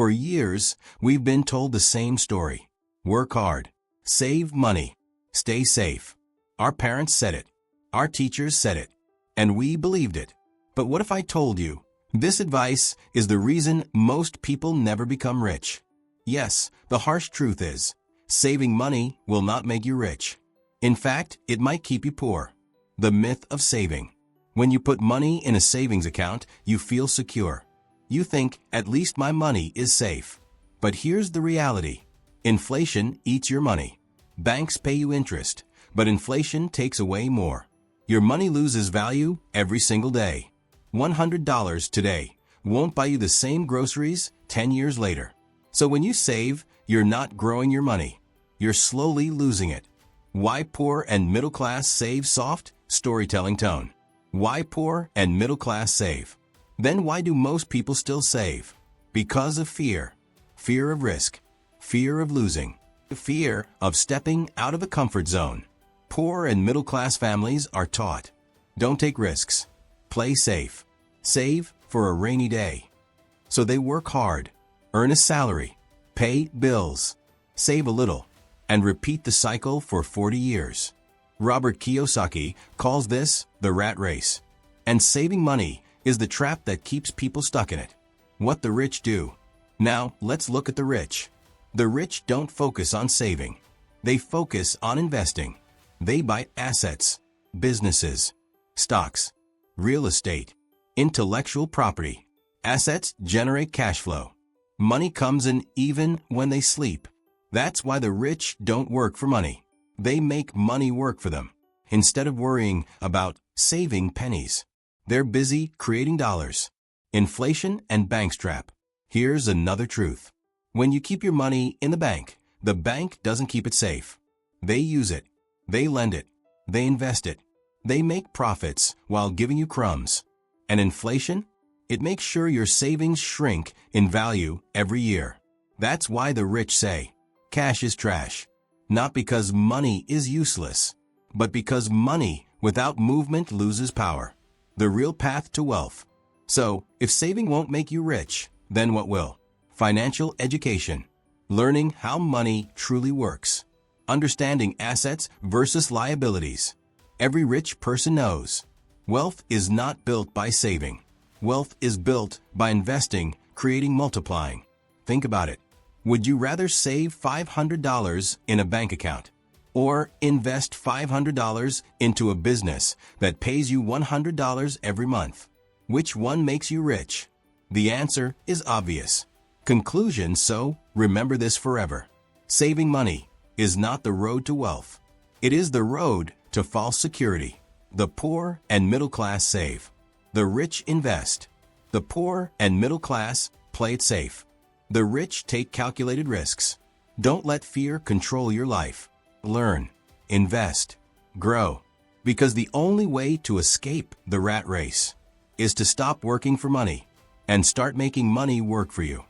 For years, we've been told the same story. Work hard. Save money. Stay safe. Our parents said it. Our teachers said it. And we believed it. But what if I told you, this advice is the reason most people never become rich? Yes, the harsh truth is, saving money will not make you rich. In fact, it might keep you poor. The myth of saving. When you put money in a savings account, you feel secure. You think, at least my money is safe. But here's the reality. Inflation eats your money. Banks pay you interest, but inflation takes away more. Your money loses value every single day. $100 today won't buy you the same groceries 10 years later. So when you save, you're not growing your money. You're slowly losing it. Why poor and middle class save? Soft storytelling tone. Why poor and middle class save? Then why do most people still save? Because of fear. Fear of risk. Fear of losing. Fear of stepping out of a comfort zone. Poor and middle class families are taught, don't take risks. Play safe. Save for a rainy day. So they work hard, earn a salary, pay bills, save a little, and repeat the cycle for 40 years. Robert Kiyosaki calls this the rat race. And saving money is the trap that keeps people stuck in it. What the rich do. Now, let's look at the rich. The rich don't focus on saving. They focus on investing. They buy assets, businesses, stocks, real estate, intellectual property. Assets generate cash flow. Money comes in even when they sleep. That's why the rich don't work for money. They make money work for them. Instead of worrying about saving pennies, they're busy creating dollars. Inflation and banks trap. Here's another truth. When you keep your money in the bank doesn't keep it safe. They use it. They lend it. They invest it. They make profits while giving you crumbs. And inflation? It makes sure your savings shrink in value every year. That's why the rich say, cash is trash. Not because money is useless, but because money without movement loses power. The real path to wealth. So, if saving won't make you rich, then what will? Financial education. Learning how money truly works. Understanding assets versus liabilities. Every rich person knows. Wealth is not built by saving. Wealth is built by investing, creating, multiplying. Think about it. Would you rather save $500 in a bank account or invest $500 into a business that pays you $100 every month? Which one makes you rich? The answer is obvious. Conclusion. So, remember this forever. Saving money is not the road to wealth. It is the road to false security. The poor and middle class save. The rich invest. The poor and middle class play it safe. The rich take calculated risks. Don't let fear control your life. Learn, invest, grow. Because the only way to escape the rat race is to stop working for money and start making money work for you.